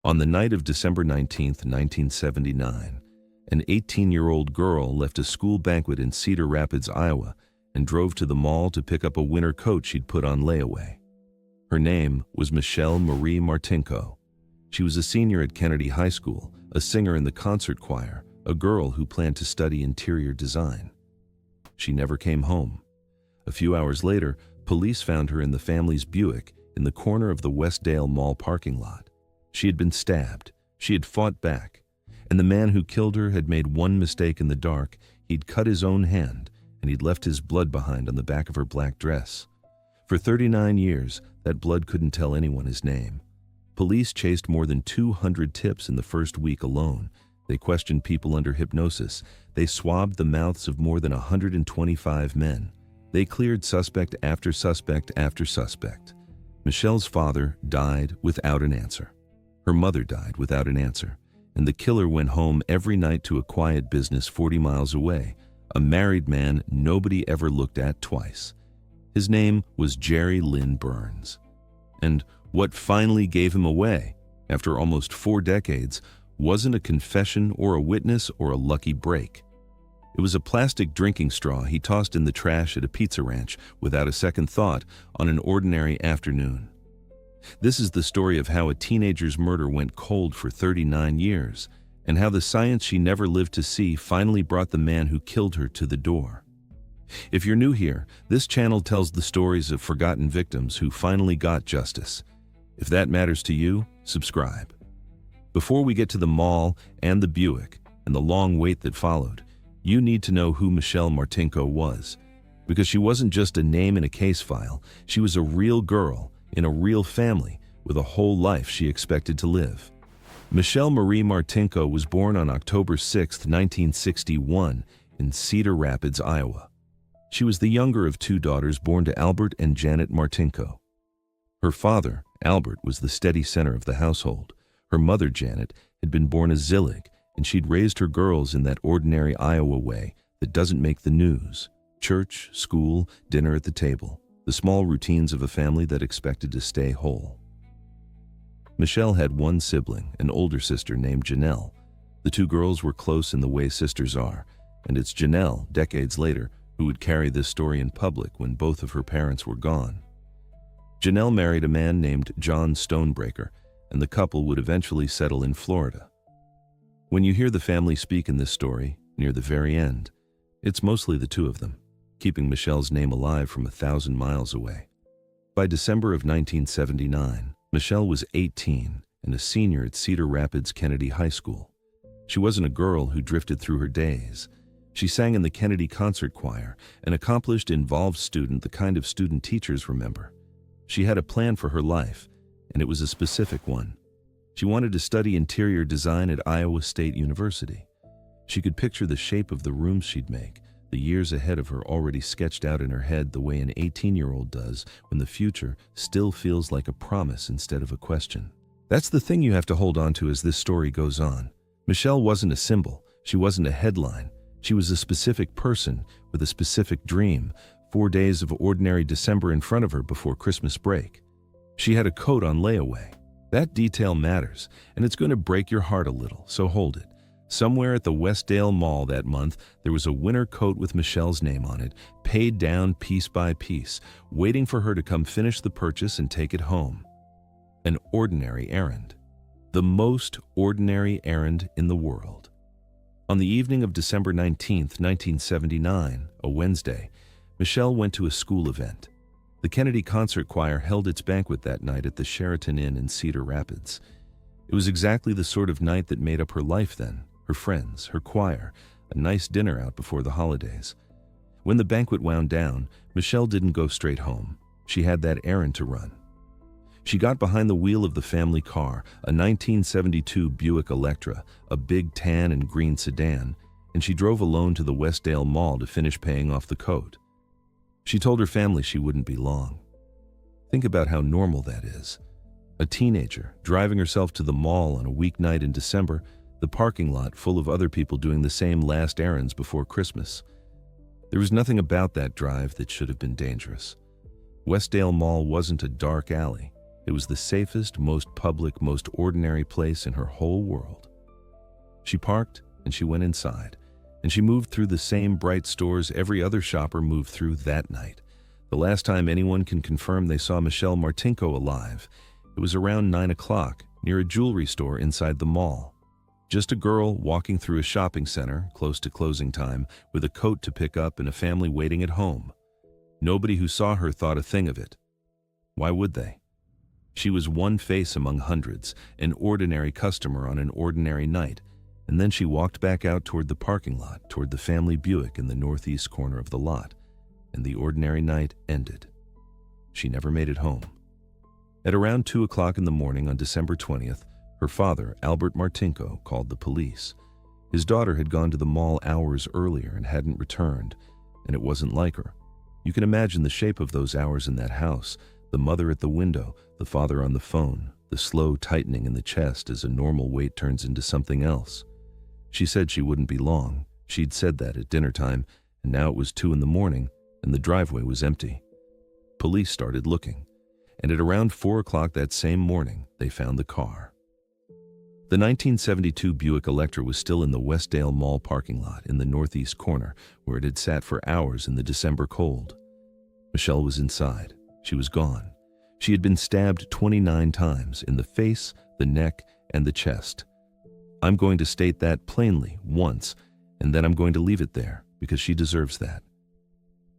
On the night of December 19th, 1979, an 18-year-old girl left a school banquet in Cedar Rapids, Iowa, and drove to the mall to pick up a winter coat she'd put on layaway. Her name was Michelle Marie Martinko. She was a senior at Kennedy High School, a singer in the concert choir, a girl who planned to study interior design. She never came home. A few hours later, police found her in the family's Buick in the corner of the Westdale Mall parking lot. She had been stabbed. She had fought back. And the man who killed her had made one mistake in the dark. He'd cut his own hand, and he'd left his blood behind on the back of her black dress. For 39 years, that blood couldn't tell anyone his name. Police chased more than 200 tips in the first week alone. They questioned people under hypnosis. They swabbed the mouths of more than 125 men. They cleared suspect after suspect after suspect. Michelle's father died without an answer. Her mother died without an answer. And the killer went home every night to a quiet business 40 miles away, a married man nobody ever looked at twice. His name was Lynn Burns. And what finally gave him away, after almost 4 decades, wasn't a confession or a witness or a lucky break. It was a plastic drinking straw he tossed in the trash at a pizza ranch without a second thought on an ordinary afternoon. This is the story of how a teenager's murder went cold for 39 years, and how the science she never lived to see finally brought the man who killed her to the door. If you're new here, this channel tells the stories of forgotten victims who finally got justice. If that matters to you, subscribe. Before we get to the mall and the Buick and the long wait that followed, you need to know who Michelle Martinko was. Because she wasn't just a name in a case file, she was a real girl in a real family with a whole life she expected to live. Michelle Marie Martinko was born on October 6, 1961, in Cedar Rapids, Iowa. She was the younger of 2 daughters born to Albert and Janet Martinko. Her father, Albert, was the steady center of the household. Her mother, Janet, had been born a Zillig, and she'd raised her girls in that ordinary Iowa way that doesn't make the news. Church, school, dinner at the table. The small routines of a family that expected to stay whole. Michelle had one sibling, an older sister named Janelle. The 2 girls were close in the way sisters are, and it's Janelle, decades later, who would carry this story in public when both of her parents were gone. Janelle married a man named John Stonebreaker, and the couple would eventually settle in Florida. When you hear the family speak in this story, near the very end, it's mostly the 2 of them, keeping Michelle's name alive from 1,000 miles away. By December of 1979, Michelle was 18 and a senior at Cedar Rapids Kennedy High School. She wasn't a girl who drifted through her days. She sang in the Kennedy concert choir, an accomplished, involved student, the kind of student teachers remember. She had a plan for her life, and it was a specific one. She wanted to study interior design at Iowa State University. She could picture the shape of the rooms she'd make, the years ahead of her already sketched out in her head the way an 18-year-old does when the future still feels like a promise instead of a question. That's the thing you have to hold on to as this story goes on. Michelle wasn't a symbol. She wasn't a headline. She was a specific person with a specific dream, 4 days of ordinary December in front of her before Christmas break. She had a coat on layaway. That detail matters, and it's going to break your heart a little, so hold it. Somewhere at the Westdale Mall that month, there was a winter coat with Michelle's name on it, paid down piece by piece, waiting for her to come finish the purchase and take it home. An ordinary errand. The most ordinary errand in the world. On the evening of December 19th, 1979, a Wednesday, Michelle went to a school event. The Kennedy Concert Choir held its banquet that night at the Sheraton Inn in Cedar Rapids. It was exactly the sort of night that made up her life then. Her friends, her choir, a nice dinner out before the holidays. When the banquet wound down, Michelle didn't go straight home. She had that errand to run. She got behind the wheel of the family car, a 1972 Buick Electra, a big tan and green sedan, and she drove alone to the Westdale Mall to finish paying off the coat. She told her family she wouldn't be long. Think about how normal that is. A teenager driving herself to the mall on a weeknight in December, the parking lot full of other people doing the same last errands before Christmas. There was nothing about that drive that should have been dangerous. Westdale Mall wasn't a dark alley. It was the safest, most public, most ordinary place in her whole world. She parked and she went inside, and she moved through the same bright stores every other shopper moved through that night. The last time anyone can confirm they saw Michelle Martinko alive, it was around 9 o'clock near a jewelry store inside the mall. Just a girl walking through a shopping center close to closing time with a coat to pick up and a family waiting at home. Nobody who saw her thought a thing of it. Why would they? She was one face among hundreds, an ordinary customer on an ordinary night, and then she walked back out toward the parking lot, toward the family Buick in the northeast corner of the lot, and the ordinary night ended. She never made it home. At around 2 o'clock in the morning on December 20th, her father, Albert Martinko, called the police. His daughter had gone to the mall hours earlier and hadn't returned, and it wasn't like her. You can imagine the shape of those hours in that house, the mother at the window, the father on the phone, the slow tightening in the chest as a normal weight turns into something else. She said she wouldn't be long. She'd said that at dinner time, and now it was 2 in the morning, and the driveway was empty. Police started looking, and at around 4 o'clock that same morning, they found the car. The 1972 Buick Electra was still in the Westdale Mall parking lot in the northeast corner, where it had sat for hours in the December cold. Michelle was inside. She was gone. She had been stabbed 29 times in the face, the neck, and the chest. I'm going to state that plainly once, and then I'm going to leave it there, because she deserves that.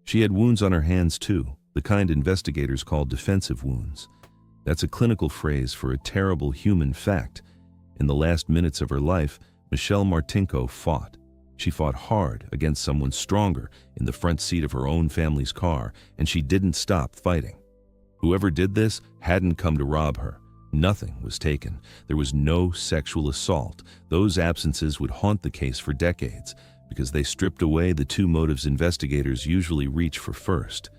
She had wounds on her hands too, the kind investigators call defensive wounds. That's a clinical phrase for a terrible human fact. In the last minutes of her life, Michelle Martinko fought. She fought hard against someone stronger in the front seat of her own family's car, and she didn't stop fighting. Whoever did this hadn't come to rob her. Nothing was taken. There was no sexual assault. Those absences would haunt the case for decades because they stripped away the two motives investigators usually reach for first.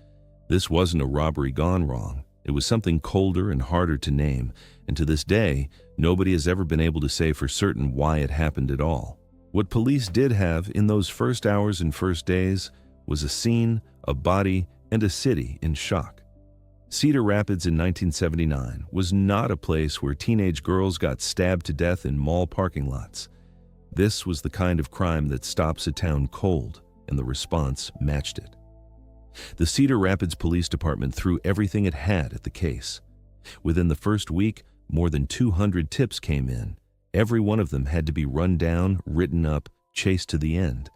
This wasn't a robbery gone wrong. It was something colder and harder to name, and to this day, nobody has ever been able to say for certain why it happened at all. What police did have in those first hours and first days was a scene, a body, and a city in shock. Cedar Rapids in 1979 was not a place where teenage girls got stabbed to death in mall parking lots. This was the kind of crime that stops a town cold, and the response matched it. The Cedar Rapids Police Department threw everything it had at the case. Within the first week, more than 200 tips came in. Every one of them had to be run down, written up, chased to the end.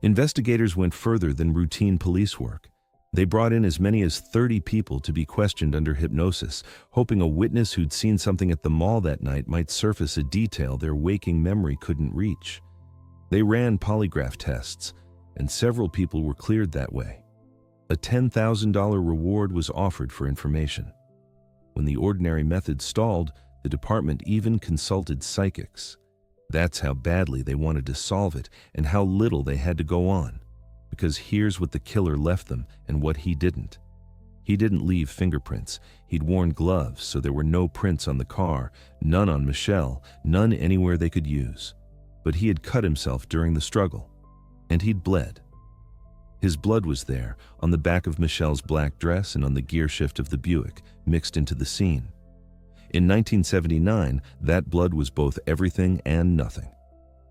Investigators went further than routine police work. They brought in as many as 30 people to be questioned under hypnosis, hoping a witness who'd seen something at the mall that night might surface a detail their waking memory couldn't reach. They ran polygraph tests, and several people were cleared that way. A $10,000 reward was offered for information. When the ordinary method stalled, the department even consulted psychics. That's how badly they wanted to solve it and how little they had to go on. Because here's what the killer left them and what he didn't. He didn't leave fingerprints. He'd worn gloves, so there were no prints on the car, none on Michelle, none anywhere they could use. But he had cut himself during the struggle, and he'd bled. His blood was there, on the back of Michelle's black dress and on the gear shift of the Buick, mixed into the scene. In 1979, that blood was both everything and nothing.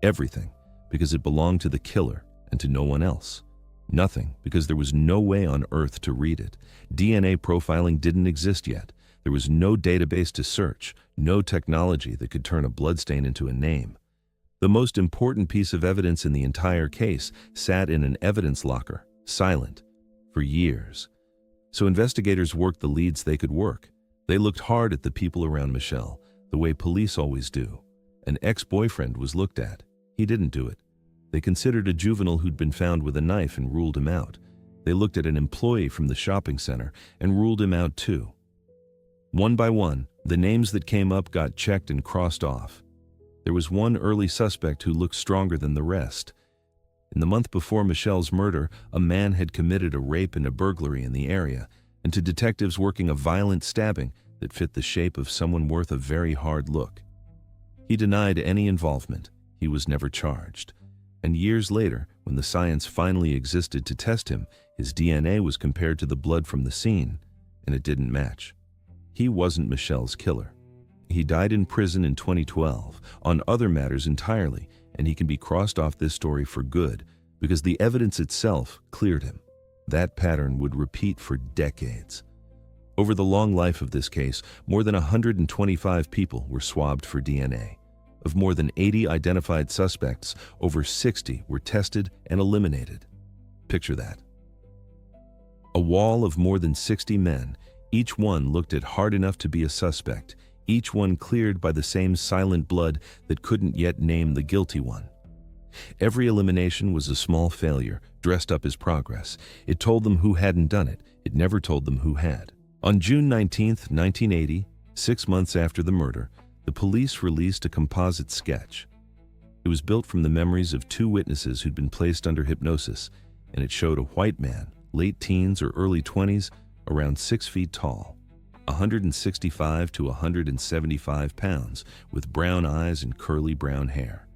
Everything, because it belonged to the killer and to no one else. Nothing, because there was no way on earth to read it. DNA profiling didn't exist yet. There was no database to search, no technology that could turn a bloodstain into a name. The most important piece of evidence in the entire case sat in an evidence locker, silent, for years. So investigators worked the leads they could work. They looked hard at the people around Michelle, the way police always do. An ex-boyfriend was looked at. He didn't do it. They considered a juvenile who'd been found with a knife and ruled him out. They looked at an employee from the shopping center and ruled him out too. One by one, the names that came up got checked and crossed off. There was one early suspect who looked stronger than the rest. In the month before Michelle's murder, a man had committed a rape and a burglary in the area, and to detectives working a violent stabbing that fit the shape of someone worth a very hard look. He denied any involvement. He was never charged. And years later, when the science finally existed to test him, his DNA was compared to the blood from the scene, and it didn't match. he wasn't Michelle's killer. He died in prison in 2012 on other matters entirely, and he can be crossed off this story for good because the evidence itself cleared him. That pattern would repeat for decades. Over the long life of this case, more than 125 people were swabbed for DNA. Of more than 80 identified suspects, over 60 were tested and eliminated. Picture that. A wall of more than 60 men, each one looked at hard enough to be a suspect, each one cleared by the same silent blood that couldn't yet name the guilty one. Every elimination was a small failure, dressed up as progress. It told them who hadn't done it. It never told them who had. On June 19, 1980, 6 months after the murder, the police released a composite sketch. It was built from the memories of 2 witnesses who'd been placed under hypnosis, and it showed a white man, late teens or early 20s, around 6 feet tall, 165 to 175 pounds, with brown eyes and curly brown hair.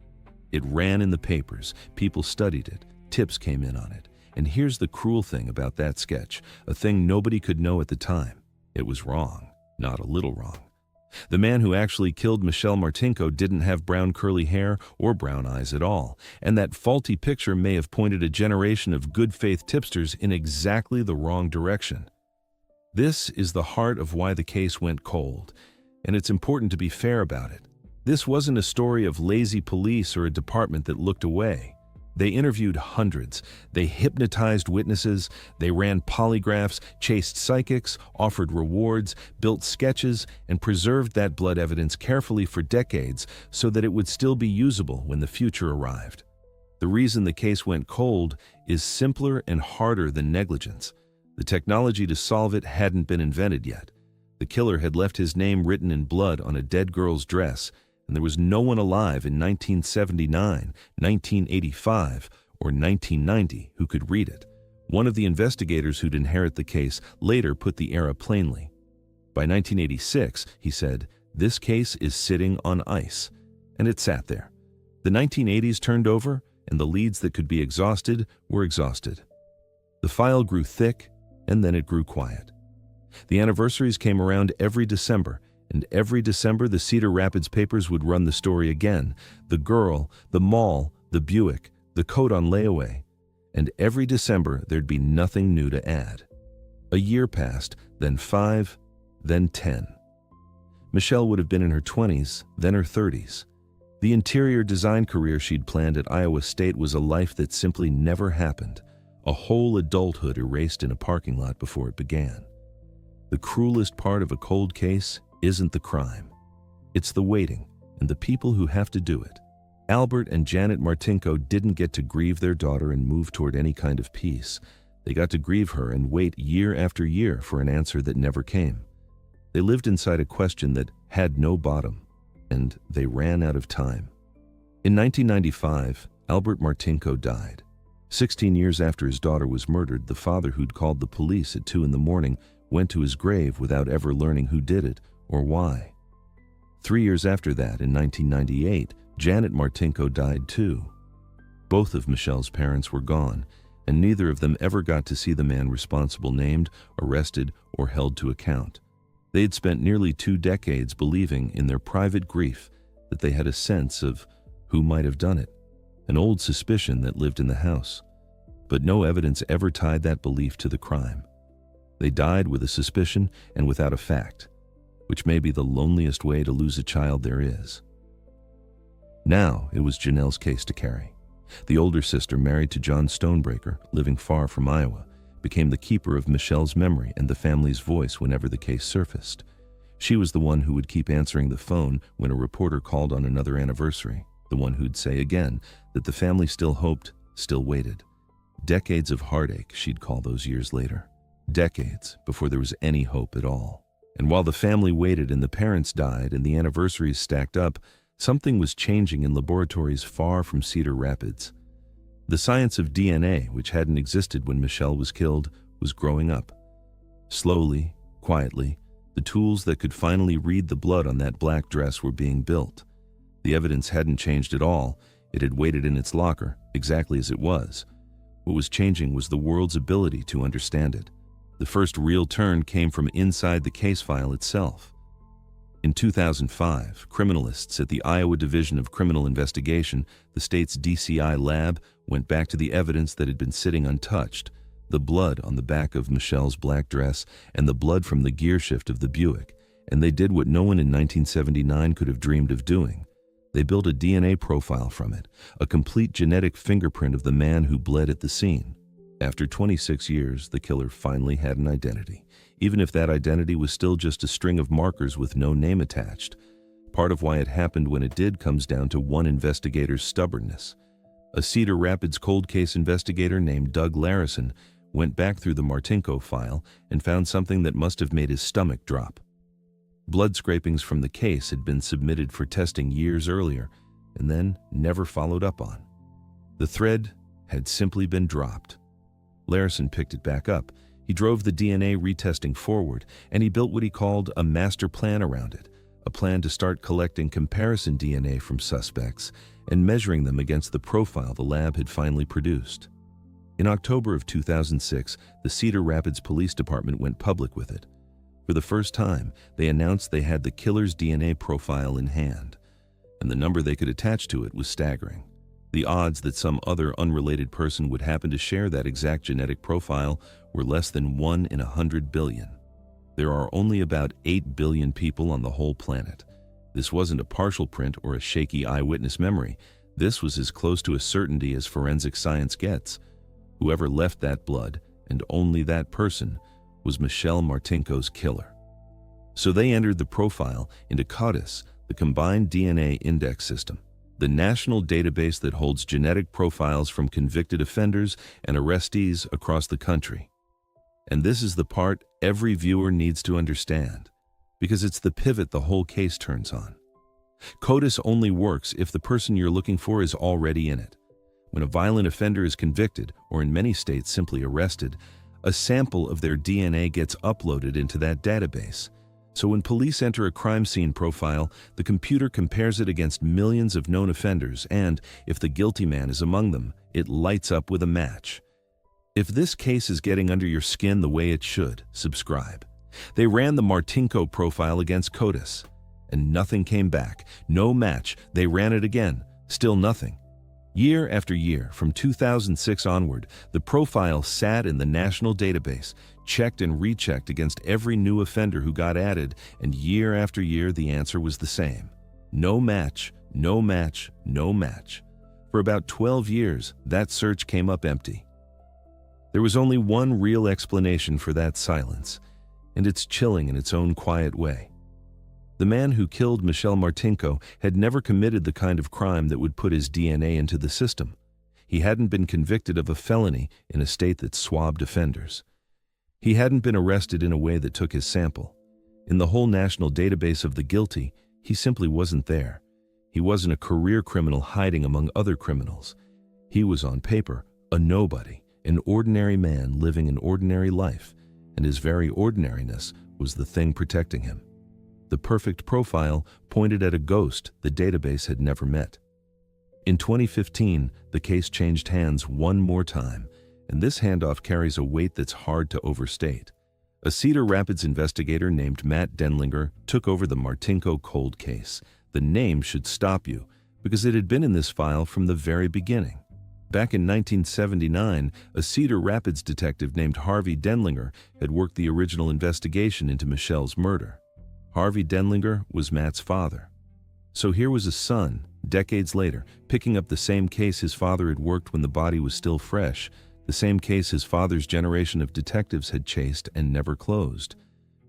It ran in the papers, people studied it, tips came in on it. And here's the cruel thing about that sketch, a thing nobody could know at the time. It was wrong, not a little wrong. The man who actually killed Michelle Martinko didn't have brown curly hair or brown eyes at all, and that faulty picture may have pointed a generation of good faith tipsters in exactly the wrong direction. This is the heart of why the case went cold, and it's important to be fair about it. This wasn't a story of lazy police or a department that looked away. They interviewed hundreds, they hypnotized witnesses, they ran polygraphs, chased psychics, offered rewards, built sketches, and preserved that blood evidence carefully for decades so that it would still be usable when the future arrived. The reason the case went cold is simpler and harder than negligence. The technology to solve it hadn't been invented yet. The killer had left his name written in blood on a dead girl's dress, and there was no one alive in 1979, 1985, or 1990 who could read it. One of the investigators who'd inherit the case later put the era plainly. By 1986, he said, "This case is sitting on ice." And it sat there. The 1980s turned over, and the leads that could be exhausted were exhausted. The file grew thick, and then it grew quiet. The anniversaries came around every December, and every December the Cedar Rapids papers would run the story again. The girl, the mall, the Buick, the coat on layaway. And every December there'd be nothing new to add. A year passed, then 5, then 10. Michelle would have been in her 20s, then her 30s. The interior design career she'd planned at Iowa State was a life that simply never happened. A whole adulthood erased in a parking lot before it began. The cruelest part of a cold case isn't the crime. It's the waiting and the people who have to do it. Albert and Janet Martinko didn't get to grieve their daughter and move toward any kind of peace. They got to grieve her and wait year after year for an answer that never came. They lived inside a question that had no bottom, and they ran out of time. In 1995, Albert Martinko died. 16 years after his daughter was murdered, the father who'd called the police at 2 a.m. went to his grave without ever learning who did it or why. 3 years after that, in 1998, Janet Martinko died too. Both of Michelle's parents were gone, and neither of them ever got to see the man responsible named, arrested, or held to account. They'd spent nearly 2 decades believing in their private grief that they had a sense of who might have done it, an old suspicion that lived in the house. But no evidence ever tied that belief to the crime. They died with a suspicion and without a fact, which may be the loneliest way to lose a child there is. Now it was Janelle's case to carry. The older sister, married to John Stonebreaker, living far from Iowa, became the keeper of Michelle's memory and the family's voice whenever the case surfaced. She was the one who would keep answering the phone when a reporter called on another anniversary, the one who'd say again that the family still hoped, still waited. Decades of heartache, she'd call those years later. Decades before there was any hope at all. And while the family waited and the parents died and the anniversaries stacked up, something was changing in laboratories far from Cedar Rapids. The science of DNA, which hadn't existed when Michelle was killed, was growing up. Slowly, quietly, the tools that could finally read the blood on that black dress were being built. The evidence hadn't changed at all. It had waited in its locker, exactly as it was. What was changing was the world's ability to understand it. The first real turn came from inside the case file itself. In 2005, criminalists at the Iowa Division of Criminal Investigation, the state's DCI lab, went back to the evidence that had been sitting untouched: the blood on the back of Michelle's black dress and the blood from the gear shift of the Buick, and they did what no one in 1979 could have dreamed of doing. They built a DNA profile from it, a complete genetic fingerprint of the man who bled at the scene. After 26 years, the killer finally had an identity, even if that identity was still just a string of markers with no name attached. Part of why it happened when it did comes down to one investigator's stubbornness. A Cedar Rapids cold case investigator named Doug Larison went back through the Martinko file and found something that must have made his stomach drop. Blood scrapings from the case had been submitted for testing years earlier and then never followed up on. The thread had simply been dropped. Larison picked it back up. He drove the DNA retesting forward, and he built what he called a master plan around it, a plan to start collecting comparison DNA from suspects and measuring them against the profile the lab had finally produced. In October of 2006, the Cedar Rapids Police Department went public with it. For the first time, they announced they had the killer's DNA profile in hand, and the number they could attach to it was staggering. The odds that some other unrelated person would happen to share that exact genetic profile were less than 1 in 100 billion. There are only about 8 billion people on the whole planet. This wasn't a partial print or a shaky eyewitness memory. This was as close to a certainty as forensic science gets. Whoever left that blood, and only that person, was Michelle Martinko's killer. So they entered the profile into CODIS, the Combined DNA Index System, the national database that holds genetic profiles from convicted offenders and arrestees across the country. And this is the part every viewer needs to understand, because it's the pivot the whole case turns on. CODIS only works if the person you're looking for is already in it. When a violent offender is convicted, or in many states simply arrested, a sample of their DNA gets uploaded into that database. So when police enter a crime scene profile, the computer compares it against millions of known offenders, and if the guilty man is among them, it lights up with a match. If this case is getting under your skin the way it should, subscribe. They ran the Martinko profile against CODIS, and nothing came back. No match. They ran it again. Still nothing. Year after year, from 2006 onward, the profile sat in the national database, checked and rechecked against every new offender who got added, and year after year the answer was the same. No match, no match, no match. For about 12 years, that search came up empty. There was only one real explanation for that silence, and it's chilling in its own quiet way. The man who killed Michelle Martinko had never committed the kind of crime that would put his DNA into the system. He hadn't been convicted of a felony in a state that swabbed offenders. He hadn't been arrested in a way that took his sample. In the whole national database of the guilty, he simply wasn't there. He wasn't a career criminal hiding among other criminals. He was on paper a nobody, an ordinary man living an ordinary life, and his very ordinariness was the thing protecting him. The perfect profile pointed at a ghost the database had never met. In 2015, the case changed hands one more time, and this handoff carries a weight that's hard to overstate. A Cedar Rapids investigator named Matt Denlinger took over the Martinko cold case. The name should stop you, because it had been in this file from the very beginning. Back in 1979, a Cedar Rapids detective named Harvey Denlinger had worked the original investigation into Michelle's murder. Harvey Denlinger was Matt's father. So here was a son, decades later, picking up the same case his father had worked when the body was still fresh, the same case his father's generation of detectives had chased and never closed.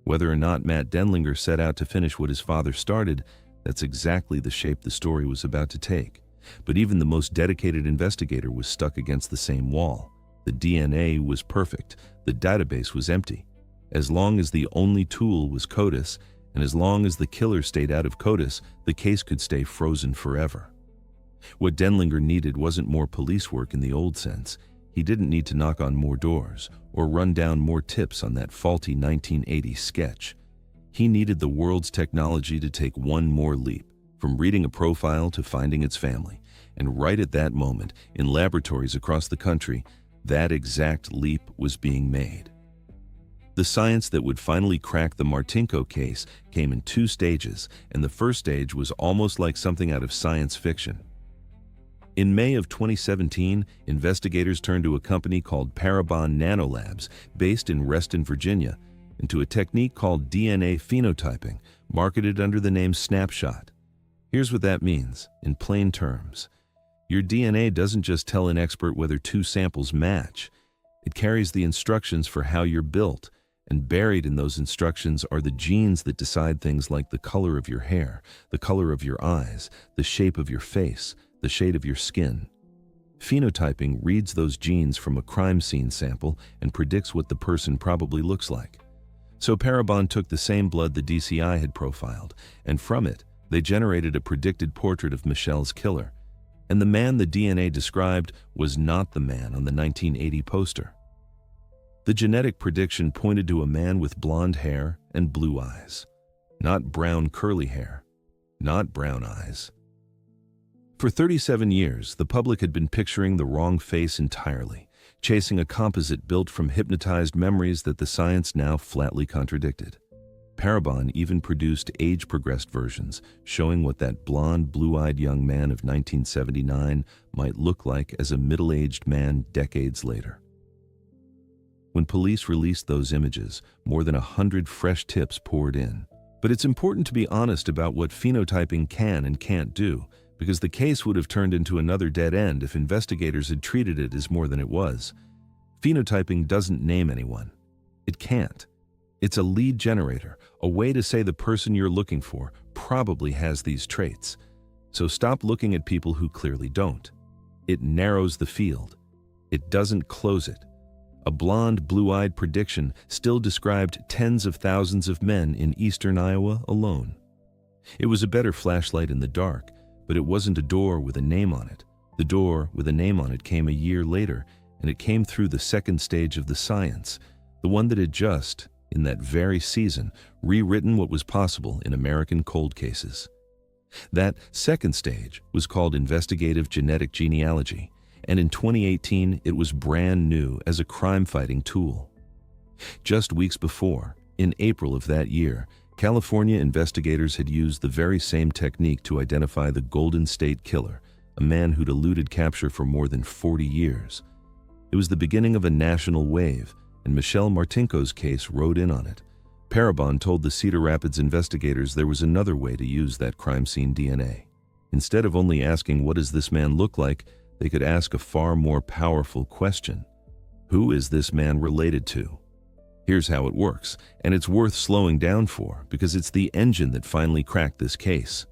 Whether or not Matt Denlinger set out to finish what his father started, that's exactly the shape the story was about to take. But even the most dedicated investigator was stuck against the same wall. The DNA was perfect. The database was empty. As long as the only tool was CODIS, and as long as the killer stayed out of CODIS, the case could stay frozen forever. What Denlinger needed wasn't more police work in the old sense. He didn't need to knock on more doors or run down more tips on that faulty 1980s sketch. He needed the world's technology to take one more leap, from reading a profile to finding its family. And right at that moment, in laboratories across the country, that exact leap was being made. The science that would finally crack the Martinko case came in 2 stages, and the first stage was almost like something out of science fiction. In May of 2017, investigators turned to a company called Parabon Nanolabs, based in Reston, Virginia, and to a technique called DNA phenotyping, marketed under the name Snapshot. Here's what that means, in plain terms. Your DNA doesn't just tell an expert whether 2 samples match. It carries the instructions for how you're built, and buried in those instructions are the genes that decide things like the color of your hair, the color of your eyes, the shape of your face, the shade of your skin. Phenotyping reads those genes from a crime scene sample and predicts what the person probably looks like. So Parabon took the same blood the DCI had profiled, and from it, they generated a predicted portrait of Michelle's killer. And the man the DNA described was not the man on the 1980 poster. The genetic prediction pointed to a man with blonde hair and blue eyes. Not brown curly hair, not brown eyes. For 37 years, the public had been picturing the wrong face entirely, chasing a composite built from hypnotized memories that the science now flatly contradicted. Parabon even produced age-progressed versions, showing what that blonde, blue-eyed young man of 1979 might look like as a middle-aged man decades later. When police released those images, more than 100 fresh tips poured in. But it's important to be honest about what phenotyping can and can't do, because the case would have turned into another dead end if investigators had treated it as more than it was. Phenotyping doesn't name anyone. It can't. It's a lead generator, a way to say the person you're looking for probably has these traits. So stop looking at people who clearly don't. It narrows the field. It doesn't close it. A blonde, blue-eyed prediction still described tens of thousands of men in eastern Iowa alone. It was a better flashlight in the dark, but it wasn't a door with a name on it. The door with a name on it came a year later, and it came through the second stage of the science, the one that had just, in that very season, rewritten what was possible in American cold cases. That second stage was called investigative genetic genealogy, and in 2018 it was brand new as a crime-fighting tool. Just weeks before, in April of that year, California investigators had used the very same technique to identify the Golden State Killer, a man who'd eluded capture for more than 40 years. It was the beginning of a national wave, and Michelle Martinko's case rode in on it. Parabon told the Cedar Rapids investigators there was another way to use that crime scene DNA. Instead of only asking, "What does this man look like?" they could ask a far more powerful question. Who is this man related to? Here's how it works, and it's worth slowing down for, because it's the engine that finally cracked this case.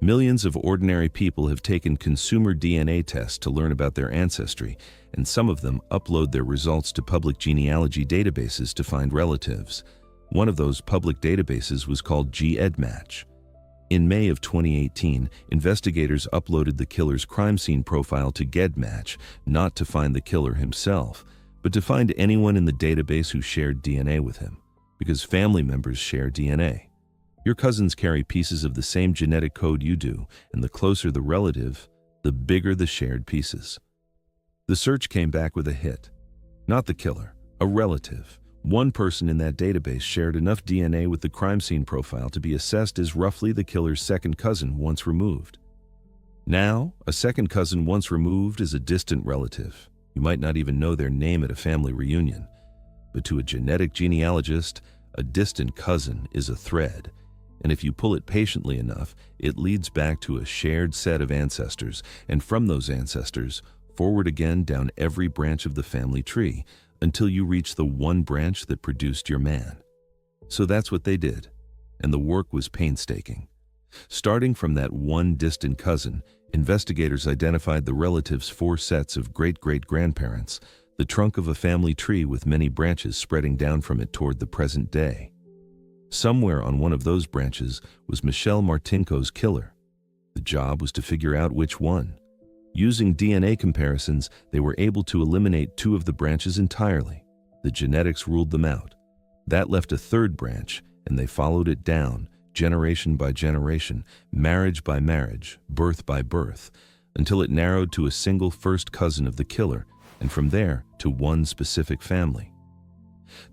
Millions of ordinary people have taken consumer DNA tests to learn about their ancestry, and some of them upload their results to public genealogy databases to find relatives. One of those public databases was called GEDmatch. In May of 2018, investigators uploaded the killer's crime scene profile to GEDmatch, not to find the killer himself, but to find anyone in the database who shared DNA with him, because family members share DNA. Your cousins carry pieces of the same genetic code you do, and the closer the relative, the bigger the shared pieces. The search came back with a hit. Not the killer, a relative. One person in that database shared enough DNA with the crime scene profile to be assessed as roughly the killer's second cousin once removed. Now, a second cousin once removed is a distant relative. You might not even know their name at a family reunion. But to a genetic genealogist, a distant cousin is a thread. And if you pull it patiently enough, it leads back to a shared set of ancestors, and from those ancestors, forward again down every branch of the family tree, until you reach the one branch that produced your man. So that's what they did, and the work was painstaking. Starting from that one distant cousin, investigators identified the relative's 4 sets of great-great-grandparents, the trunk of a family tree with many branches spreading down from it toward the present day. Somewhere on one of those branches was Michelle Martinko's killer. The job was to figure out which one. Using DNA comparisons, they were able to eliminate 2 of the branches entirely. The genetics ruled them out. That left a 3rd branch, and they followed it down, generation by generation, marriage by marriage, birth by birth, until it narrowed to a single first cousin of the killer, and from there to one specific family.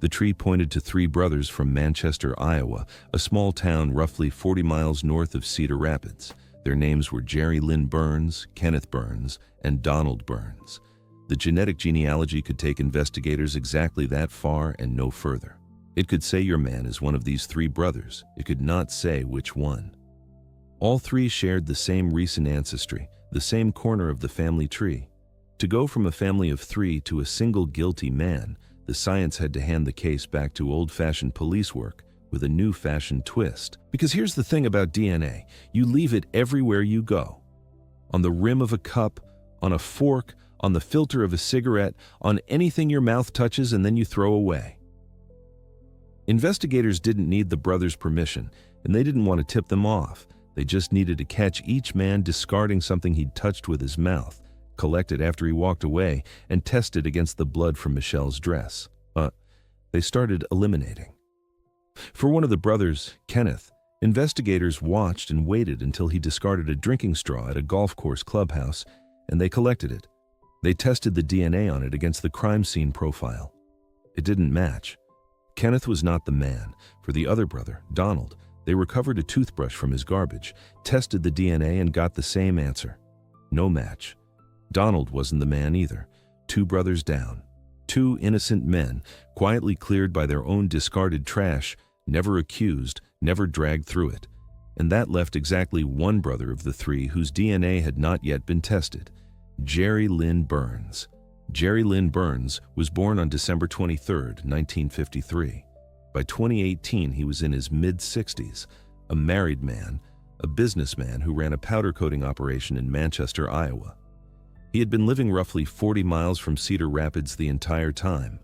The tree pointed to three brothers from Manchester, Iowa, a small town roughly 40 miles north of Cedar Rapids. Their names were Jerry Lynn Burns, Kenneth Burns, and Donald Burns. The genetic genealogy could take investigators exactly that far and no further. It could say your man is one of these three brothers. It could not say which one. All three shared the same recent ancestry, the same corner of the family tree. To go from a family of three to a single guilty man, the science had to hand the case back to old-fashioned police work with a new-fashioned twist. Because here's the thing about DNA, you leave it everywhere you go. On the rim of a cup, on a fork, on the filter of a cigarette, on anything your mouth touches and then you throw away. Investigators didn't need the brothers' permission, and they didn't want to tip them off. They just needed to catch each man discarding something he'd touched with his mouth, collect it after he walked away, and test it against the blood from Michelle's dress. They started eliminating. For one of the brothers, Kenneth, investigators watched and waited until he discarded a drinking straw at a golf course clubhouse, and they collected it. They tested the DNA on it against the crime scene profile. It didn't match. Kenneth was not the man. For the other brother, Donald, they recovered a toothbrush from his garbage, tested the DNA, and got the same answer. No match. Donald wasn't the man either. Two brothers down. Two innocent men, quietly cleared by their own discarded trash, never accused, never dragged through it. And that left exactly one brother of the three whose DNA had not yet been tested. Jerry Lynn Burns. Jerry Lynn Burns was born on December 23, 1953. By 2018, he was in his mid-60s, a married man, a businessman who ran a powder coating operation in Manchester, Iowa. He had been living roughly 40 miles from Cedar Rapids the entire time.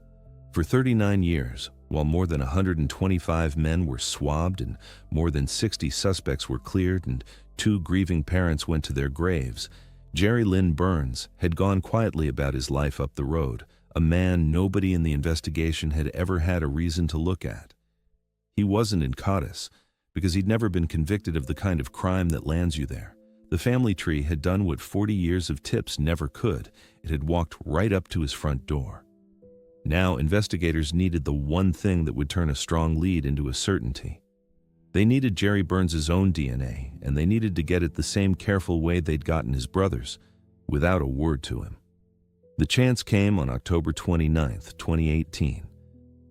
For 39 years, while more than 125 men were swabbed and more than 60 suspects were cleared and 2 grieving parents went to their graves, Jerry Lynn Burns had gone quietly about his life up the road, a man nobody in the investigation had ever had a reason to look at. He wasn't in Codice, because he'd never been convicted of the kind of crime that lands you there. The family tree had done what 40 years of tips never could. It had walked right up to his front door. Now investigators needed the one thing that would turn a strong lead into a certainty. They needed Jerry Burns' own DNA, and they needed to get it the same careful way they'd gotten his brother's, without a word to him. The chance came on October 29, 2018.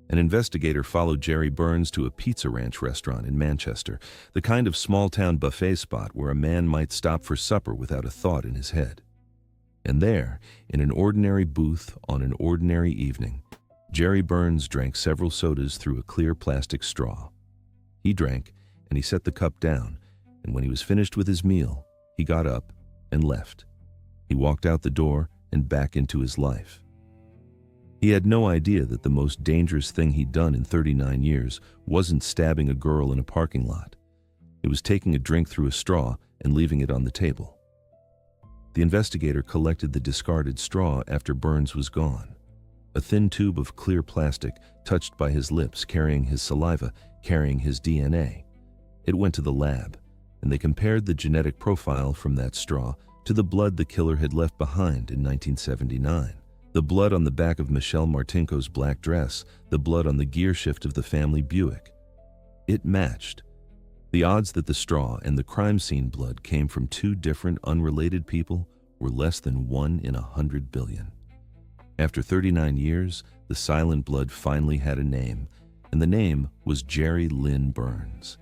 An investigator followed Jerry Burns to a Pizza Ranch restaurant in Manchester, the kind of small-town buffet spot where a man might stop for supper without a thought in his head. And there, in an ordinary booth on an ordinary evening, Jerry Burns drank several sodas through a clear plastic straw. He drank, and he set the cup down, and when he was finished with his meal, he got up and left. He walked out the door and back into his life. He had no idea that the most dangerous thing he'd done in 39 years wasn't stabbing a girl in a parking lot. It was taking a drink through a straw and leaving it on the table. The investigator collected the discarded straw after Burns was gone. A thin tube of clear plastic touched by his lips, carrying his saliva, carrying his DNA. It went to the lab, and they compared the genetic profile from that straw to the blood the killer had left behind in 1979. The blood on the back of Michelle Martinko's black dress, the blood on the gear shift of the family Buick. It matched. The odds that the straw and the crime scene blood came from 2 different unrelated people were less than 1 in 100 billion. After 39 years, the silent blood finally had a name, and the name was Jerry Lynn Burns.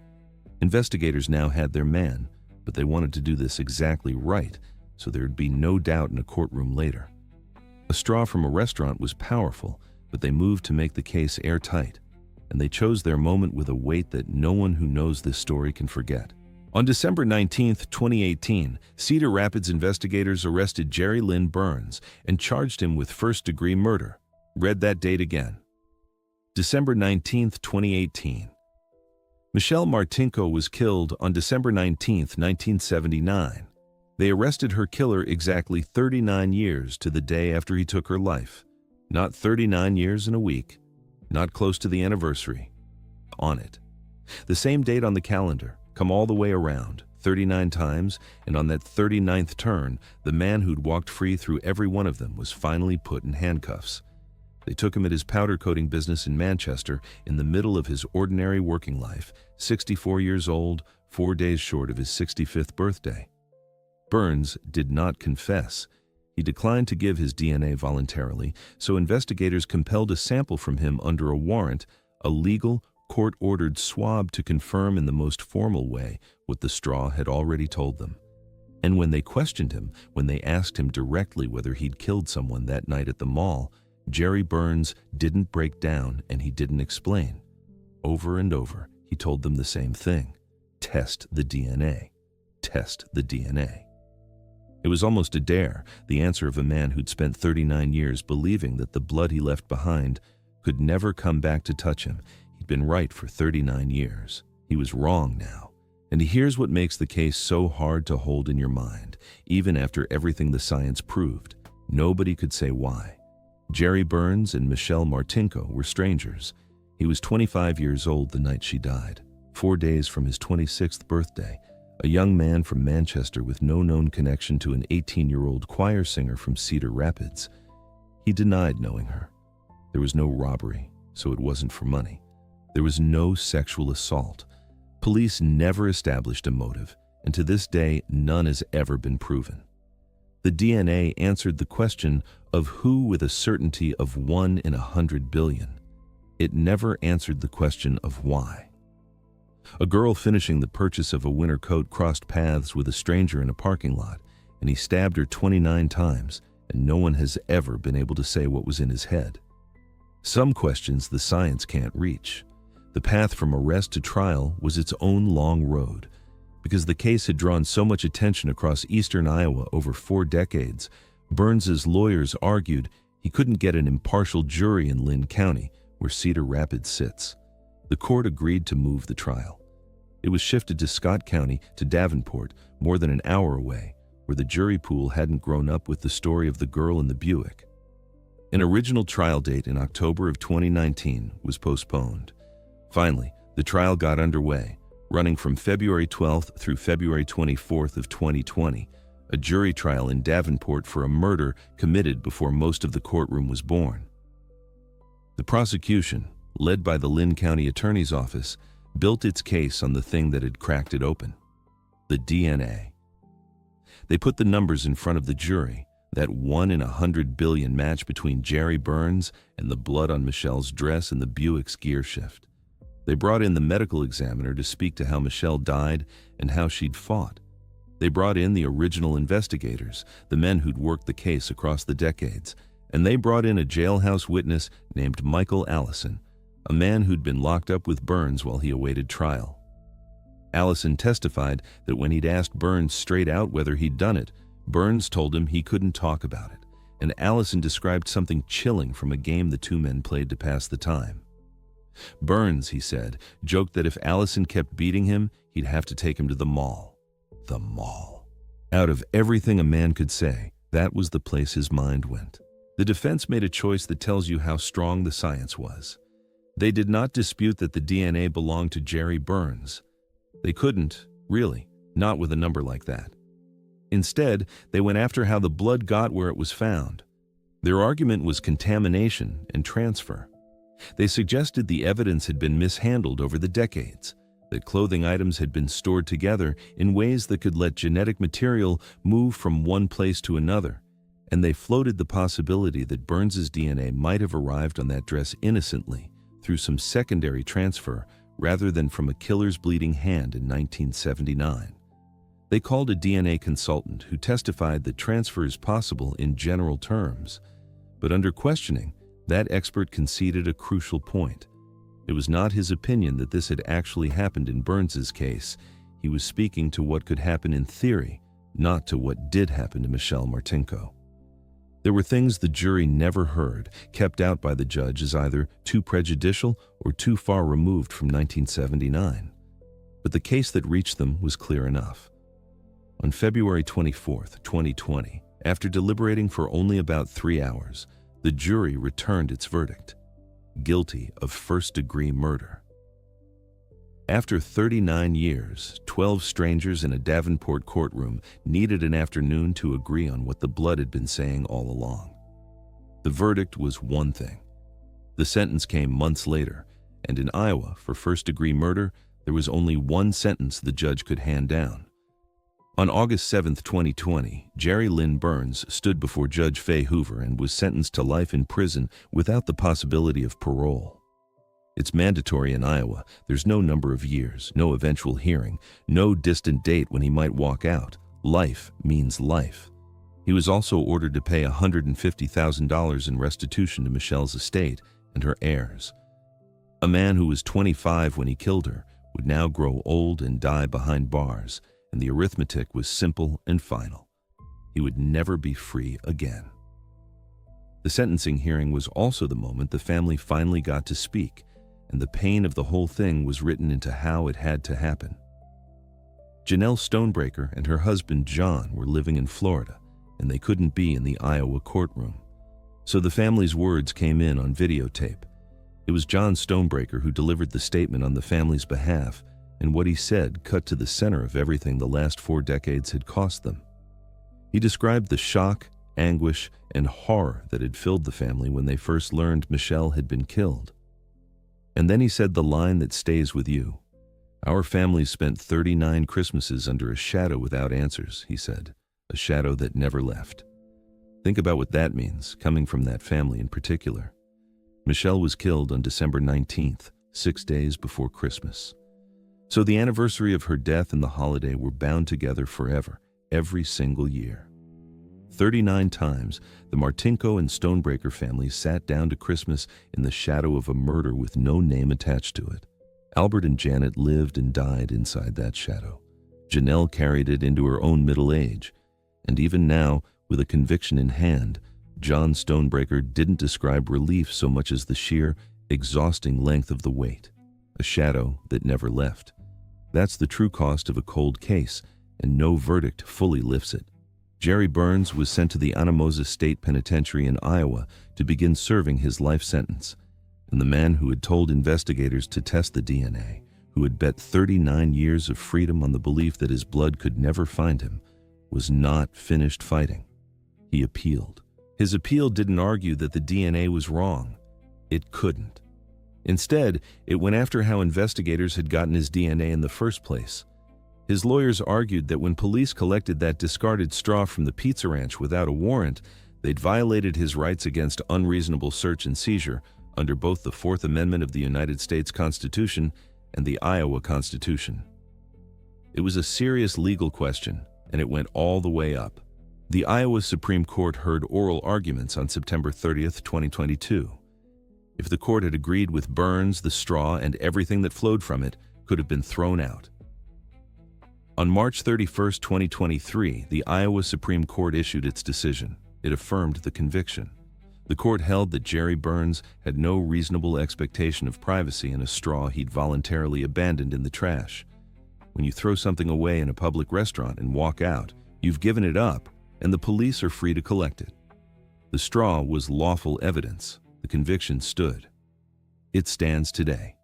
Investigators now had their man, but they wanted to do this exactly right, so there'd be no doubt in a courtroom later. A straw from a restaurant was powerful, but they moved to make the case airtight, and they chose their moment with a weight that no one who knows this story can forget. On December 19, 2018, Cedar Rapids investigators arrested Jerry Lynn Burns and charged him with first-degree murder. Read that date again. December 19, 2018. Michelle Martinko was killed on December 19, 1979. They arrested her killer exactly 39 years to the day after he took her life. Not 39 years and a week, not close to the anniversary. On it. The same date on the calendar, come all the way around, 39 times, and on that 39th turn, the man who'd walked free through every one of them was finally put in handcuffs. They took him at his powder coating business in Manchester in the middle of his ordinary working life, 64 years old, 4 days short of his 65th birthday. Burns did not confess. He declined to give his DNA voluntarily, so investigators compelled a sample from him under a warrant, a legal, court-ordered swab to confirm in the most formal way what the straw had already told them. And when they questioned him, when they asked him directly whether he'd killed someone that night at the mall, Jerry Burns didn't break down and he didn't explain. Over and over, he told them the same thing. Test the DNA. Test the DNA. It was almost a dare, the answer of a man who'd spent 39 years believing that the blood he left behind could never come back to touch him. He'd been right for 39 years. He was wrong now. And here's what makes the case so hard to hold in your mind, even after everything the science proved. Nobody could say why. Jerry Burns and Michelle Martinko were strangers. He was 25 years old the night she died, 4 days from his 26th birthday, a young man from Manchester with no known connection to an 18-year-old choir singer from Cedar Rapids. He denied knowing her. There was no robbery, so it wasn't for money. There was no sexual assault. Police never established a motive, and to this day, none has ever been proven. The DNA answered the question of who with a certainty of 1 in 100 billion. It never answered the question of why. A girl finishing the purchase of a winter coat crossed paths with a stranger in a parking lot, and he stabbed her 29 times, and no one has ever been able to say what was in his head. Some questions the science can't reach. The path from arrest to trial was its own long road. Because the case had drawn so much attention across eastern Iowa over 4 decades, Burns's lawyers argued he couldn't get an impartial jury in Lynn County, where Cedar Rapids sits. The court agreed to move the trial. It was shifted to Scott County to Davenport, more than an hour away, where the jury pool hadn't grown up with the story of the girl in the Buick. An original trial date in October of 2019 was postponed. Finally, the trial got underway, running from February 12th through February 24th of 2020, a jury trial in Davenport for a murder committed before most of the courtroom was born. The prosecution, led by the Lynn County Attorney's Office, built its case on the thing that had cracked it open: the DNA. They put the numbers in front of the jury, that 1 in 100 billion match between Jerry Burns and the blood on Michelle's dress and the Buick's gear shift. They brought in the medical examiner to speak to how Michelle died and how she'd fought. They brought in the original investigators, the men who'd worked the case across the decades, and they brought in a jailhouse witness named Michael Allison, a man who'd been locked up with Burns while he awaited trial. Allison testified that when he'd asked Burns straight out whether he'd done it, Burns told him he couldn't talk about it, and Allison described something chilling from a game the two men played to pass the time. Burns, he said, joked that if Allison kept beating him, he'd have to take him to the mall. The mall. Out of everything a man could say, that was the place his mind went. The defense made a choice that tells you how strong the science was. They did not dispute that the DNA belonged to Jerry Burns. They couldn't, really, not with a number like that. Instead, they went after how the blood got where it was found. Their argument was contamination and transfer. They suggested the evidence had been mishandled over the decades, that clothing items had been stored together in ways that could let genetic material move from one place to another, and they floated the possibility that Burns's DNA might have arrived on that dress innocently through some secondary transfer rather than from a killer's bleeding hand in 1979. They called a DNA consultant who testified that transfer is possible in general terms, but under questioning, that expert conceded a crucial point. It was not his opinion that this had actually happened in Burns's case. He was speaking to what could happen in theory, not to what did happen to Michelle Martinko. There were things the jury never heard, kept out by the judge as either too prejudicial or too far removed from 1979. But the case that reached them was clear enough. On February 24, 2020, after deliberating for only about 3 hours, the jury returned its verdict: guilty of first-degree murder. After 39 years, 12 strangers in a Davenport courtroom needed an afternoon to agree on what the blood had been saying all along. The verdict was one thing: The sentence came months later, and in Iowa, for first-degree murder, there was only one sentence the judge could hand down. On August 7, 2020, Jerry Lynn Burns stood before Judge Fay Hoover and was sentenced to life in prison without the possibility of parole. It's mandatory in Iowa. There's no number of years, no eventual hearing, no distant date when he might walk out. Life means life. He was also ordered to pay $150,000 in restitution to Michelle's estate and her heirs. A man who was 25 when he killed her would now grow old and die behind bars, and the arithmetic was simple and final. He would never be free again. The sentencing hearing was also the moment the family finally got to speak, and the pain of the whole thing was written into how it had to happen. Janelle Stonebreaker and her husband John were living in Florida, and they couldn't be in the Iowa courtroom. So the family's words came in on videotape. It was John Stonebreaker who delivered the statement on the family's behalf, and what he said cut to the center of everything the last 4 decades had cost them. He described the shock, anguish, and horror that had filled the family when they first learned Michelle had been killed. And then he said the line that stays with you. "Our family spent 39 Christmases under a shadow without answers," he said, "a shadow that never left." Think about what that means, coming from that family in particular. Michelle was killed on December 19th, 6 days before Christmas. So the anniversary of her death and the holiday were bound together forever, every single year. 39 times, the Martinko and Stonebreaker families sat down to Christmas in the shadow of a murder with no name attached to it. Albert and Janet lived and died inside that shadow. Janelle carried it into her own middle age. And even now, with a conviction in hand, John Stonebreaker didn't describe relief so much as the sheer, exhausting length of the weight. A shadow that never left. That's the true cost of a cold case, and no verdict fully lifts it. Jerry Burns was sent to the Anamosa State Penitentiary in Iowa to begin serving his life sentence. And the man who had told investigators to test the DNA, who had bet 39 years of freedom on the belief that his blood could never find him, was not finished fighting. He appealed. His appeal didn't argue that the DNA was wrong. It couldn't. Instead, it went after how investigators had gotten his DNA in the first place. His lawyers argued that when police collected that discarded straw from the pizza ranch without a warrant, they'd violated his rights against unreasonable search and seizure under both the Fourth Amendment of the United States Constitution and the Iowa Constitution. It was a serious legal question, and it went all the way up. The Iowa Supreme Court heard oral arguments on September 30th, 2022. If the court had agreed with Burns, the straw and everything that flowed from it could have been thrown out. On March 31st, 2023, the Iowa Supreme Court issued its decision. It affirmed the conviction. The court held that Jerry Burns had no reasonable expectation of privacy in a straw he'd voluntarily abandoned in the trash. When you throw something away in a public restaurant and walk out, you've given it up, and the police are free to collect it. The straw was lawful evidence. The conviction stood. It stands today.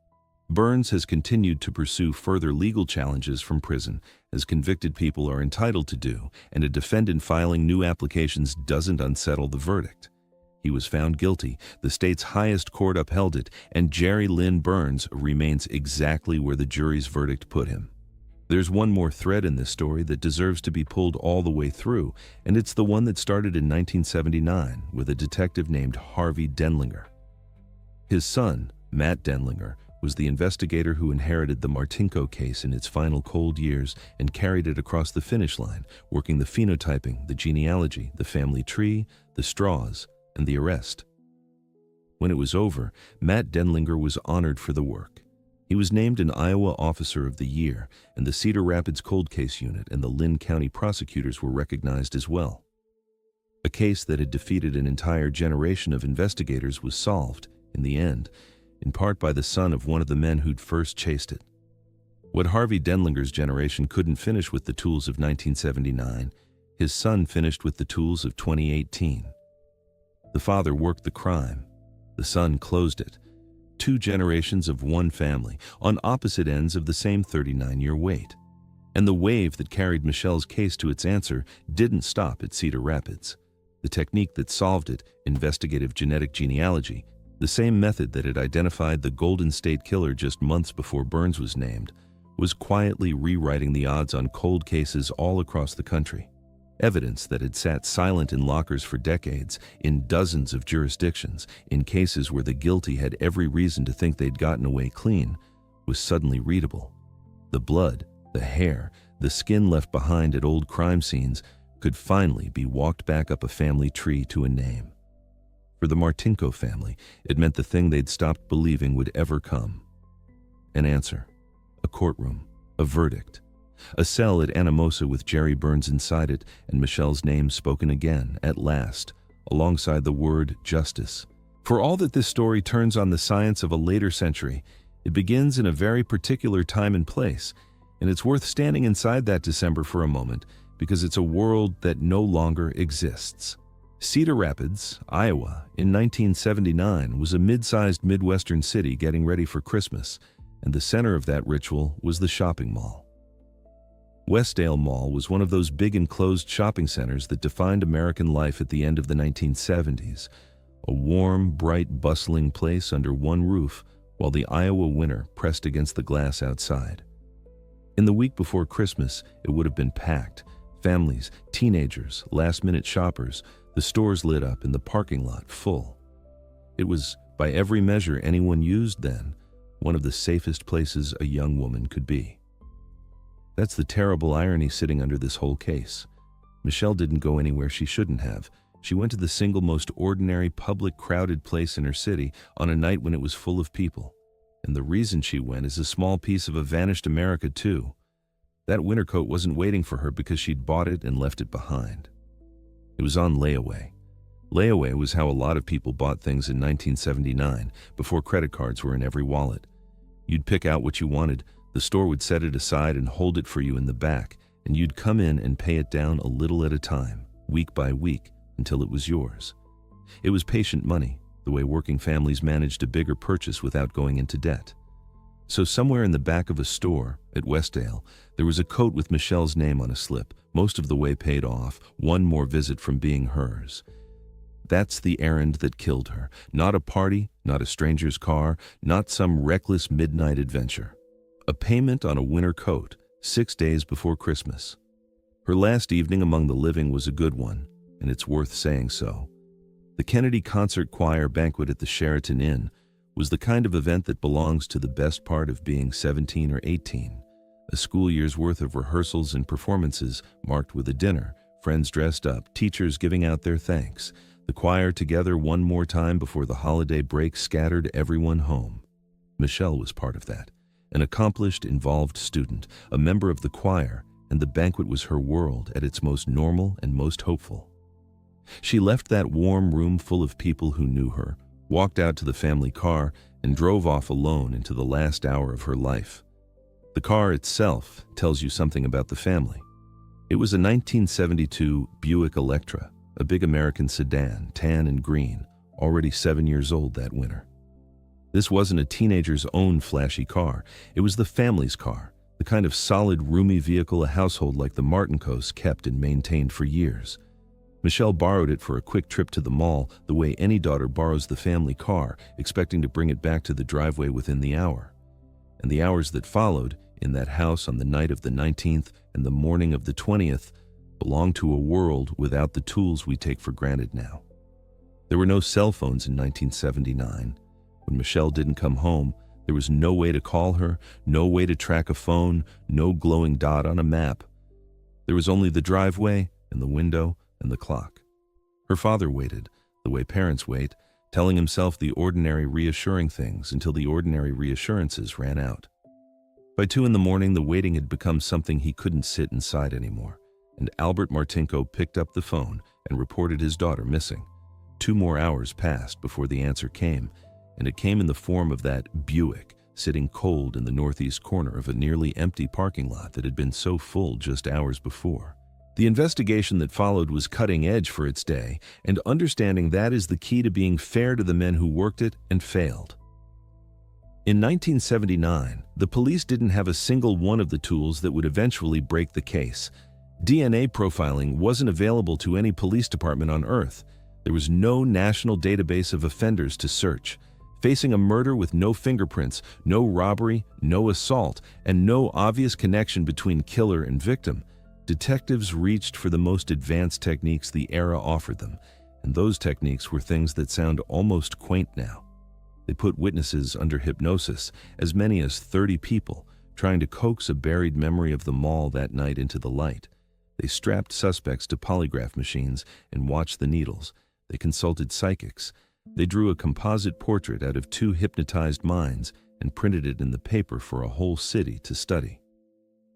Burns has continued to pursue further legal challenges from prison, as convicted people are entitled to do, and a defendant filing new applications doesn't unsettle the verdict. He was found guilty, the state's highest court upheld it, and Jerry Lynn Burns remains exactly where the jury's verdict put him. There's one more thread in this story that deserves to be pulled all the way through, and it's the one that started in 1979 with a detective named Harvey Denlinger. His son, Matt Denlinger, was the investigator who inherited the Martinko case in its final cold years and carried it across the finish line, working the phenotyping, the genealogy, the family tree, the straws, and the arrest. When it was over, Matt Denlinger was honored for the work. He was named an Iowa Officer of the Year, and the Cedar Rapids Cold Case Unit and the Lynn County prosecutors were recognized as well. A case that had defeated an entire generation of investigators was solved, in the end, in part by the son of one of the men who'd first chased it. What Harvey Denlinger's generation couldn't finish with the tools of 1979, his son finished with the tools of 2018. The father worked the crime. The son closed it. 2 generations of one family, on opposite ends of the same 39-year wait. And the wave that carried Michelle's case to its answer didn't stop at Cedar Rapids. The technique that solved it, investigative genetic genealogy, The same method that had identified the Golden State Killer just months before Burns was named was quietly rewriting the odds on cold cases all across the country. Evidence that had sat silent in lockers for decades, in dozens of jurisdictions, in cases where the guilty had every reason to think they'd gotten away clean, was suddenly readable. The blood, the hair, the skin left behind at old crime scenes could finally be walked back up a family tree to a name. For the Martinko family, it meant the thing they'd stopped believing would ever come. An answer, a courtroom, a verdict, a cell at Anamosa with Jerry Burns inside it and Michelle's name spoken again, at last, alongside the word justice. For all that this story turns on the science of a later century, it begins in a very particular time and place, and it's worth standing inside that December for a moment because it's a world that no longer exists. Cedar Rapids, Iowa, in 1979 was a mid-sized Midwestern city getting ready for Christmas, and the center of that ritual was the shopping mall. Westdale Mall was one of those big enclosed shopping centers that defined American life at the end of the 1970s, a warm, bright, bustling place under one roof while the Iowa winter pressed against the glass outside. In the week before Christmas, it would have been packed. Families, teenagers, last-minute shoppers, the stores lit up and the parking lot full. It was, by every measure anyone used then, one of the safest places a young woman could be. That's the terrible irony sitting under this whole case. Michelle didn't go anywhere she shouldn't have. She went to the single most ordinary, public, crowded place in her city on a night when it was full of people. And the reason she went is a small piece of a vanished America, too. That winter coat wasn't waiting for her because she'd bought it and left it behind. It was on layaway. Layaway was how a lot of people bought things in 1979, before credit cards were in every wallet. You'd pick out what you wanted, the store would set it aside and hold it for you in the back, and you'd come in and pay it down a little at a time, week by week, until it was yours. It was patient money, the way working families managed a bigger purchase without going into debt. So somewhere in the back of a store at Westdale, there was a coat with Michelle's name on a slip, most of the way paid off, one more visit from being hers. That's the errand that killed her. Not a party, not a stranger's car, not some reckless midnight adventure. A payment on a winter coat, 6 days before Christmas. Her last evening among the living was a good one, and it's worth saying so. The Kennedy Concert Choir banquet at the Sheraton Inn was the kind of event that belongs to the best part of being 17 or 18. A school year's worth of rehearsals and performances marked with a dinner, friends dressed up, teachers giving out their thanks, the choir together one more time before the holiday break scattered everyone home. Michelle was part of that, an accomplished, involved student, a member of the choir, and the banquet was her world at its most normal and most hopeful. She left that warm room full of people who knew her, walked out to the family car, and drove off alone into the last hour of her life. The car itself tells you something about the family. It was a 1972 Buick Electra, a big American sedan, tan and green, already 7 years old that winter. This wasn't a teenager's own flashy car. It was the family's car, the kind of solid, roomy vehicle a household like the Martinkos kept and maintained for years. Michelle borrowed it for a quick trip to the mall, the way any daughter borrows the family car, expecting to bring it back to the driveway within the hour. And the hours that followed, in that house on the night of the 19th and the morning of the 20th, belonged to a world without the tools we take for granted now. There were no cell phones in 1979. When Michelle didn't come home, there was no way to call her, no way to track a phone, no glowing dot on a map. There was only the driveway and the window and the clock. Her father waited, the way parents wait, telling himself the ordinary reassuring things until the ordinary reassurances ran out. By 2 a.m, the waiting had become something he couldn't sit inside anymore, and Albert Martinko picked up the phone and reported his daughter missing. 2 more hours passed before the answer came, and it came in the form of that Buick sitting cold in the northeast corner of a nearly empty parking lot that had been so full just hours before. The investigation that followed was cutting edge for its day, and understanding that is the key to being fair to the men who worked it and failed. In 1979, the police didn't have a single one of the tools that would eventually break the case. DNA profiling wasn't available to any police department on Earth. There was no national database of offenders to search. Facing a murder with no fingerprints, no robbery, no assault, and no obvious connection between killer and victim, detectives reached for the most advanced techniques the era offered them, and those techniques were things that sound almost quaint now. They put witnesses under hypnosis, as many as 30 people, trying to coax a buried memory of the mall that night into the light. They strapped suspects to polygraph machines and watched the needles. They consulted psychics. They drew a composite portrait out of 2 hypnotized minds and printed it in the paper for a whole city to study.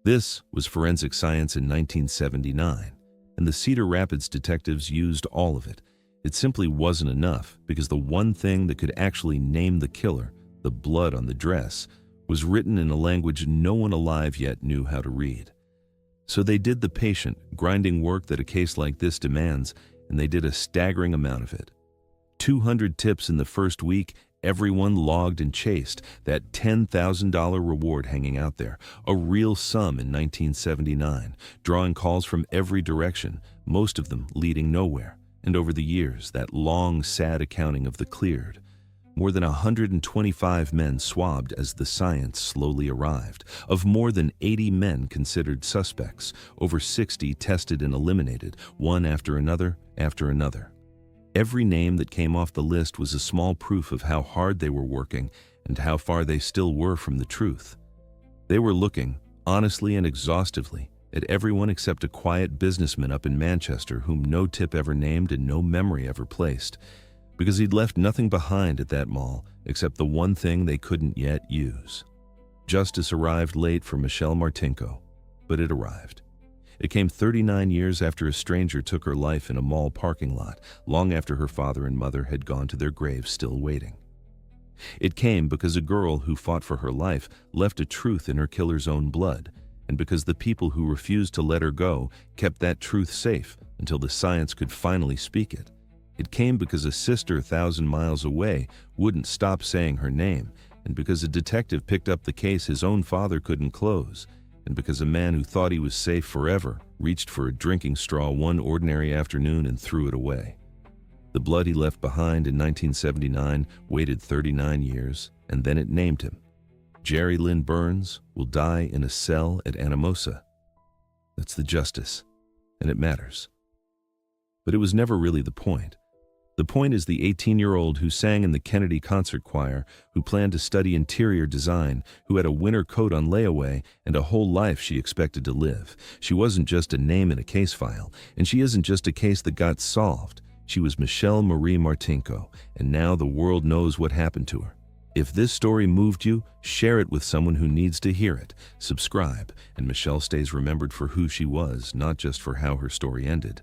This was forensic science in 1979, and the Cedar Rapids detectives used all of it. It simply wasn't enough, because the one thing that could actually name the killer, the blood on the dress, was written in a language no one alive yet knew how to read. So they did the patient, grinding work that a case like this demands, and they did a staggering amount of it. 200 tips in the first week, everyone logged and chased, that $10,000 reward hanging out there, a real sum in 1979, drawing calls from every direction, most of them leading nowhere. And over the years, that long, sad accounting of the cleared. More than 125 men swabbed as the science slowly arrived. Of more than 80 men considered suspects, over 60 tested and eliminated, one after another after another. Every name that came off the list was a small proof of how hard they were working and how far they still were from the truth. They were looking, honestly and exhaustively, at everyone except a quiet businessman up in Manchester whom no tip ever named and no memory ever placed, because he'd left nothing behind at that mall except the one thing they couldn't yet use. Justice arrived late for Michelle Martinko, but it arrived. It came 39 years after a stranger took her life in a mall parking lot, long after her father and mother had gone to their graves still waiting. It came because a girl who fought for her life left a truth in her killer's own blood, and because the people who refused to let her go kept that truth safe until the science could finally speak it. It came because a sister 1,000 miles away wouldn't stop saying her name, and because a detective picked up the case his own father couldn't close, and because a man who thought he was safe forever reached for a drinking straw one ordinary afternoon and threw it away. The blood he left behind in 1979 waited 39 years, and then it named him. Jerry Lynn Burns will die in a cell at Anamosa. That's the justice, and it matters. But it was never really the point. The point is the 18-year-old who sang in the Kennedy concert choir, who planned to study interior design, who had a winter coat on layaway and a whole life she expected to live. She wasn't just a name in a case file, and she isn't just a case that got solved. She was Michelle Marie Martinko, and now the world knows what happened to her. If this story moved you, share it with someone who needs to hear it. Subscribe, and Michelle stays remembered for who she was, not just for how her story ended.